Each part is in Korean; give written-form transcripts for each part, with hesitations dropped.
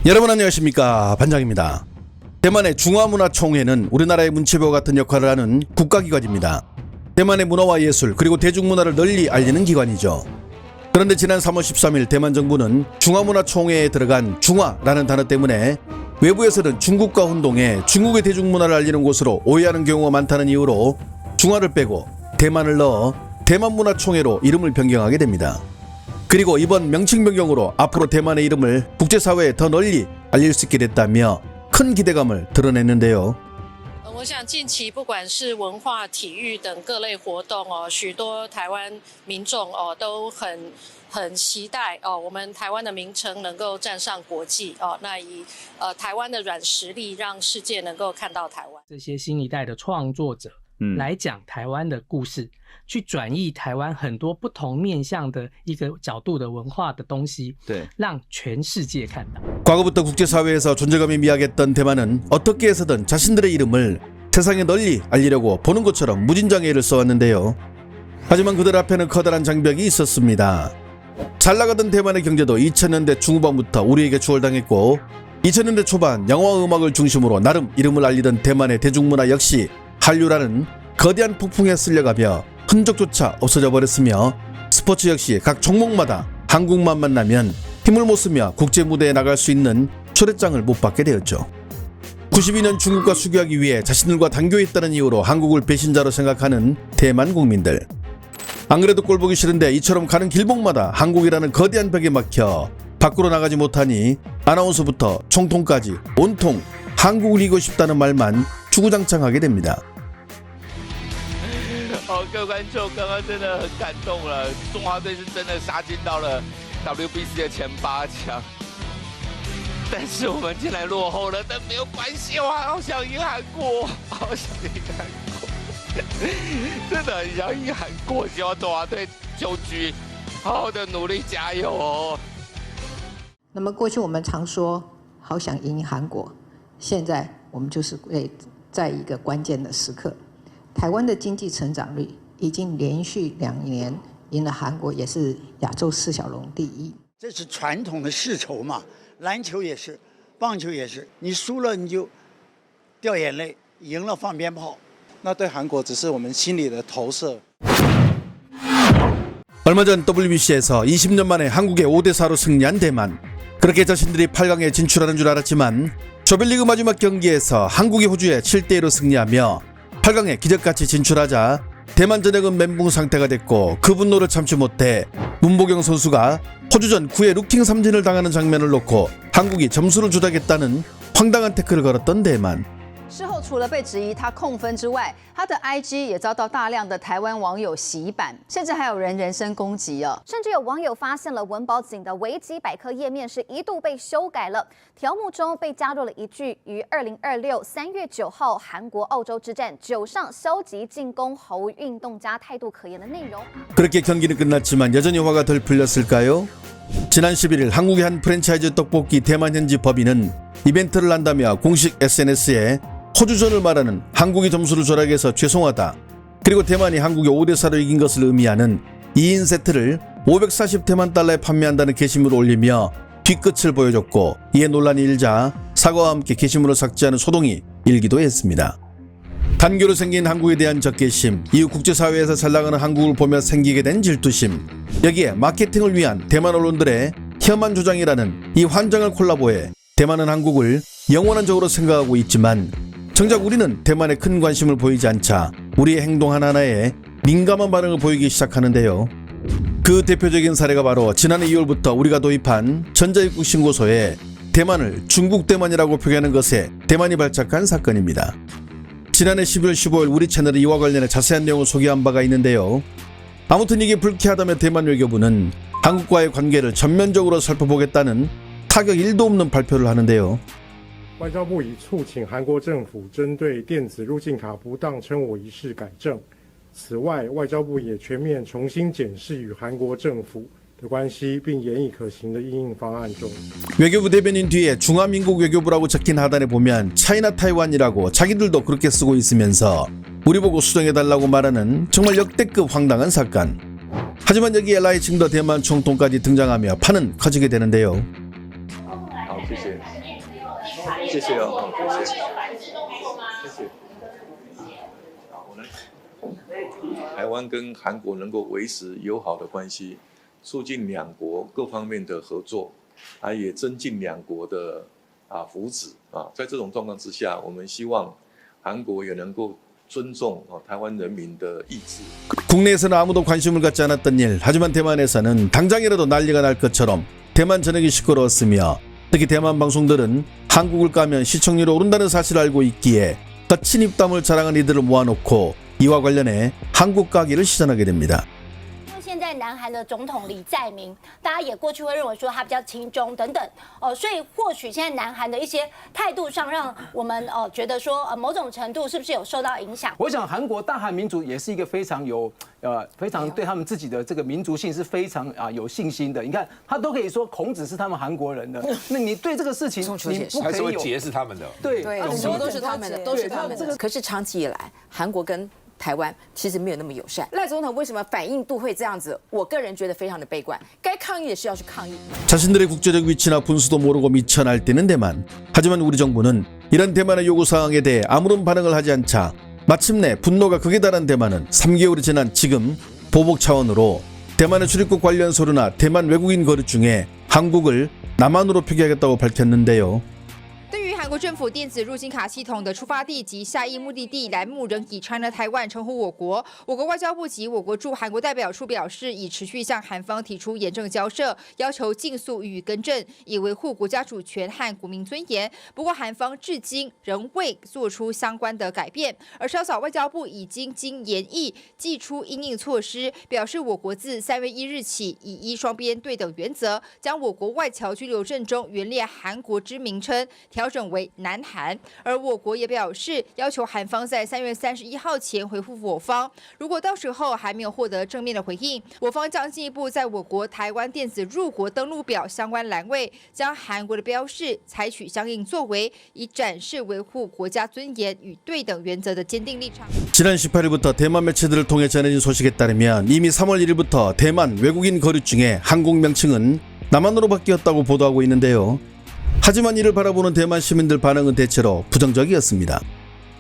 여러분 안녕하십니까, 반장입니다. 대만의 중화문화총회는 우리나라의 문체부와 같은 역할을 하는 국가기관입니다. 대만의 문화와 예술 그리고 대중문화를 널리 알리는 기관이죠. 그런데 지난 3월 13일 대만 정부는 중화문화총회에 들어간 중화라는 단어 때문에 외부에서는 중국과 혼동해 중국의 대중문화를 알리는 곳으로 오해하는 경우가 많다는 이유로 중화를 빼고 대만을 넣어 대만문화총회로 이름을 변경하게 됩니다. 그리고 이번 명칭 변경으로 앞으로 대만의 이름을 국제사회에 더 널리 알릴 수 있게 됐다며 큰 기대감을 드러냈는데요. 我想近期不管是文化、体育等各类活动许多台湾民众都很期待我们台湾的名称能够站上国际那以台湾的软实力让世界能够看到台湾。这些新一代的创作者来讲台湾的故事，去转译台湾很多不同面向的一个角度的文化的东西，对，让全世界看到。 과거부터 국제사회에서 존재감이 미약했던 대만은 어떻게 해서든 자신들의 이름을 세상에 널리 알리려고 보는 것처럼 무진장애를 써왔는데요. 하지만 그들 앞에는 커다란 장벽이 있었습니다. 잘 나가던 대만의 경제도 2000년대 중후반부터 우리에게 추월당했고 2000년대 초반 영화와 음악을 중심으로 나름 이름을 알리던 대만의 대중문화 역시 한류라는 거대한 폭풍에 쓸려가며 흔적조차 없어져 버렸으며 스포츠 역시 각 종목마다 한국만 만나면 힘을 못 쓰며 국제 무대에 나갈 수 있는 초대장을 못 받게 되었죠. 92년 중국과 수교하기 위해 자신들과 단교했다는 이유로 한국을 배신자로 생각하는 대만 국민들. 안 그래도 꼴보기 싫은데 이처럼 가는 길목마다 한국이라는 거대한 벽에 막혀 밖으로 나가지 못하니 아나운서부터 총통까지 온통 한국을 이기고 싶다는 말만 주구장창하게 됩니다. 各位观众，刚刚真的很感动了，中华队是真的杀进到了 WBC 的前8强，但是我们竟然落后了，但没有关系，我好想赢韩国，好想赢韩国，真的很想赢韩国，希望中华队就局好好的努力加油哦。那么过去我们常说好想赢韩国，现在我们就是在一个关键的时刻。 台湾的经济成长率已经连续2年赢了韩国，也是亚洲4小龙第1。这是传统的世仇嘛，篮球也是，棒球也是，你输了你就掉眼泪，赢了放鞭炮。那对韩国只是我们心里的投射。 얼마 전 WBC에서 20년 만에 한국의 5대4로 승리한 대만. 그렇게 자신들이 8강에 진출하는 줄 알았지만 조별리그 마지막 경기에서 한국이 호주에 7대2로 승리하며 8강에 기적같이 진출하자 대만 전역은 멘붕 상태가 됐고 그 분노를 참지 못해 문보경 선수가 호주전 9회 루킹 삼진을 당하는 장면을 놓고 한국이 점수를 조작했다는 황당한 태클을 걸었던 대만. 事后除了被质疑他控分之外，他的 IG 也遭到大量的台湾网友洗版，甚至还有人身攻击哦。甚至有网友发现了文保警的维基百科页面是一度被修改了，条目中被加入了一句于2026 3月9号韩国澳洲之战9上消极进攻毫无运动家态度可言的内容。 그렇게 경기는 끝났지만 여전히 화가 덜 풀렸을까요? 지난 11일 한국의 한 프랜차이즈 떡볶이 대만 현지 법인은 이벤트를 한다며 공식 SNS에 호주전을 말하는 한국이 점수를 조작해서 죄송하다. 그리고 대만이 한국이 5대4로 이긴 것을 의미하는 2인 세트를 540대만 달러에 판매한다는 게시물을 올리며 뒤끝을 보여줬고 이에 논란이 일자 사과와 함께 게시물을 삭제하는 소동이 일기도 했습니다. 단교로 생긴 한국에 대한 적개심, 이후 국제사회에서 잘 나가는 한국을 보며 생기게 된 질투심, 여기에 마케팅을 위한 대만 언론들의 혐한 조장이라는 이 환장을 콜라보해 대만은 한국을 영원한 적으로 생각하고 있지만 정작 우리는 대만에 큰 관심을 보이지 않자 우리의 행동 하나하나에 민감한 반응을 보이기 시작하는데요. 그 대표적인 사례가 바로 지난해 2월부터 우리가 도입한 전자입국 신고서에 대만을 중국 대만이라고 표기하는 것에 대만이 발작한 사건입니다. 지난해 12월 15일 우리 채널에 이와 관련해 자세한 내용을 소개한 바가 있는데요. 아무튼 이게 불쾌하다며 대만 외교부는 한국과의 관계를 전면적으로 살펴보겠다는 타격 1도 없는 발표를 하는데요. 外交部已促请韩国政府针对电子入境卡不当称我一事改正。此外，外交部也全面重新检视与韩国政府的关系，并研议可行的因应方案中。 외교부 대변인 뒤에 중화민국 외교부라고 적힌 하단에 보면 차이나 타이완이라고 자기들도 그렇게 쓰고 있으면서 우리 보고 수정해달라고 말하는 정말 역대급 황당한 사건. 하지만 여기에 라이칭더 대만 총통까지 등장하며 판은 커지게 되는데요. 好，谢谢。谢谢哦，谢谢。谢谢。台湾跟韩国能够维持友好的关系，促进两国各方面的合作，也增进两国的福祉啊。在这种状况之下，我们希望韩国也能够尊重台湾人民的意志。 국내에서는 아무도 관심을 갖지 않았던 일, 하지만 대만에서는 당장이라도 난리가 날 것처럼 대만 전역이 시끄러웠으며 특히 대만 방송들은 한국을 까면 시청률이 오른다는 사실을 알고 있기에 더 친입담을 자랑한 이들을 모아놓고 이와 관련해 한국 까기를 시전하게 됩니다. 现在南韩的总统李在明，大家也过去会认为说他比较亲中等等，所以或许现在南韩的一些态度上，让我们觉得说某种程度是不是有受到影响？我想韩国大韩民族也是一个非常有非常对他们自己的这个民族性是非常有信心的。你看他都可以说孔子是他们韩国人的，那你对这个事情你不可以有节是他们的，对，很多都是他们的，都是他们的。可是长期以来，韩国跟台湾其实没有那么友善。赖总统为什么反应度会这样子？我个人觉得非常的悲观。该抗议的是要去抗议。 자신들의 국제적 위치나 분수도 모르고 미쳐 날뛰는 대만. 하지만 우리 정부는 이런 대만의 요구 사항에 대해 아무런 반응을 하지 않자 마침내 분노가 극에 달한 대만은 3개월이 지난 지금 보복 차원으로 대만의 출입국 관련 서류나 대만 외국인 거래 중에 한국을 남한으로 표기하겠다고 밝혔는데요. 对于韩国政府电子入境卡系统的出发地及下一目的地栏目仍以 China Taiwan 称呼我国外交部及我国驻韩国代表处表示，已持续向韩方提出严正交涉，要求尽速予以更正，以维护国家主权和国民尊严。不过，韩方至今仍未做出相关的改变，而稍早外交部已经研议祭出因应措施，表示我国自3月1日起，以依双边对等原则，将我国外侨居留证中原列韩国之名称调整为南韩，而我国也表示要求韩方在3月31号前回复我方。如果到时候还没有获得正面的回应，我方将进一步在我国台湾电子入国登录表相关栏位将韩国的标示采取相应作为，以展示维护国家尊严与对等原则的坚定立场。 지난 18일부터 대만 매체들을 통해 전해진 소식에 따르면 이미 3월 1일부터 대만 외국인 거류 중에 한국 명칭은 남한으로 바뀌었다고 보도하고 있는데요. 하지만 이를 바라보는 대만 시민들 반응은 대체로 부정적이었습니다.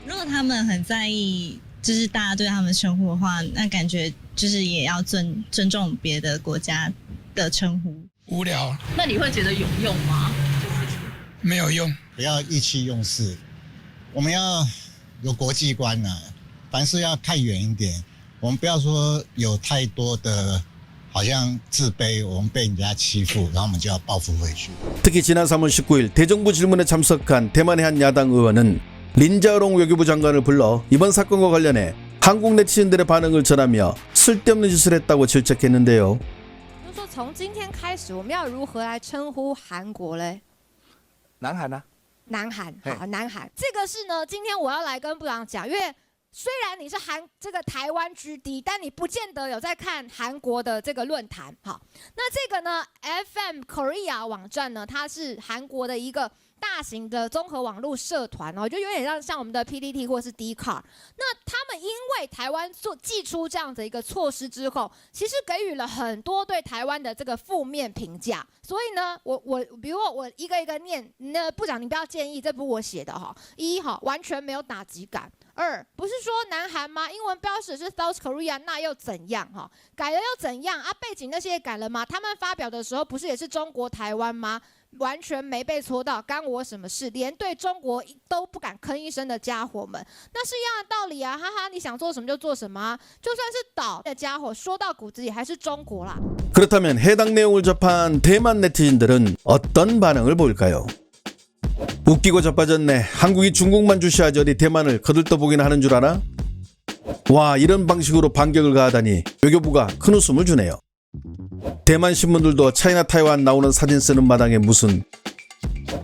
如果他们很在意，就是大家对他们称呼的话，那感觉就是也要尊重别的国家的称呼。无聊。那你会觉得有用吗？没有用。不要意气用事，我们要有国际观啊，凡事要看远一点。我们不要说有太多的。 好像自卑，我们被人家欺负，然后我们就要报复回去。 특히 지난 3월 19일 대정부 질문에 참석한 대만의 한 야당 의원은 린자오롱 외교부 장관을 불러 이번 사건과 관련해 한국 네티즌들의 반응을 전하며 쓸데없는 짓을 했다고 질책했는데요. 就是说，从今天开始，我们要如何来称呼韩国嘞？南韩啊。南韩，好，南韩。这个是呢，今天我要来跟部长讲，因为。 虽然你是这个台湾居地，但你不见得有在看韩国的这个论坛。好，那这个呢 ，FM Korea 网站呢，它是韩国的一个大型的综合网络社团哦，就有点像我们的 PTT 或是 Dcard。那他们因为台湾祭出这样的一个措施之后，其实给予了很多对台湾的这个负面评价。所以呢，比如我一个一个念，那部长您不要介意，这不是我写的哈。完全没有打击感。 2不是说南韩吗？英文标识是 South Korea， 那又怎样？哈，改了又怎样啊？背景那些也改了吗？他们发表的时候不是也是中国台湾吗？完全没被戳到，干我什么事？连对中国都不敢吭一声的家伙们，那是一样的道理啊！哈哈，你想做什么就做什么啊！就算是岛的家伙，说到骨子里还是中国啦。 그렇다면 해당 내용을 접한 대만 네티즌들은 어떤 반응을 보일까요? 웃기고 자빠졌네. 한국이 중국만 주시하지 어디 대만을 거들떠보기나 하는 줄 아나? 와, 이런 방식으로 반격을 가하다니 외교부가 큰 웃음을 주네요. 대만 신문들도 차이나 타이완 나오는 사진 쓰는 마당에 무슨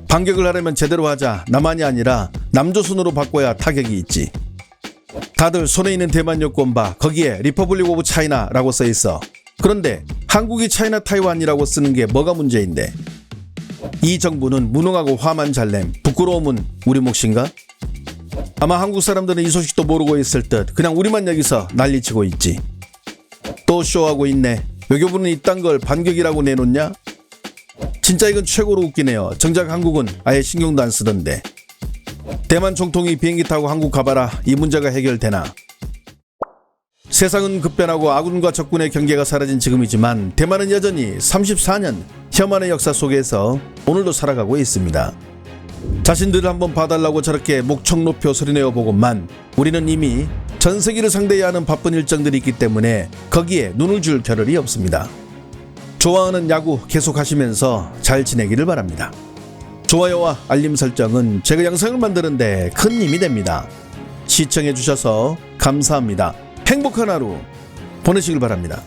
반격을 하려면 제대로 하자. 남한이 아니라 남조선으로 바꿔야 타격이 있지. 다들 손에 있는 대만 여권 봐. 거기에 리퍼블릭 오브 차이나라고 써있어. 그런데 한국이 차이나 타이완이라고 쓰는 게 뭐가 문제인데? 이 정부는 무능하고 화만 잘 냄. 부끄러움은 우리 몫인가? 아마 한국 사람들은 이 소식도 모르고 있을 듯 그냥 우리만 여기서 난리치고 있지. 또 쇼하고 있네. 외교부는 이딴 걸 반격이라고 내놓냐? 진짜 이건 최고로 웃기네요. 정작 한국은 아예 신경도 안 쓰던데. 대만 총통이 비행기 타고 한국 가봐라, 이 문제가 해결되나? 세상은 급변하고 아군과 적군의 경계가 사라진 지금이지만 대만은 여전히 34년 혐한의 역사 속에서 오늘도 살아가고 있습니다. 자신들을 한번 봐달라고 저렇게 목청 높여 소리내어 보고만 우리는 이미 전 세계를 상대해야 하는 바쁜 일정들이 있기 때문에 거기에 눈을 줄 겨를이 없습니다. 좋아하는 야구 계속하시면서 잘 지내기를 바랍니다. 좋아요와 알림 설정은 제가 영상을 만드는데 큰 힘이 됩니다. 시청해주셔서 감사합니다. 행복한 하루 보내시길 바랍니다.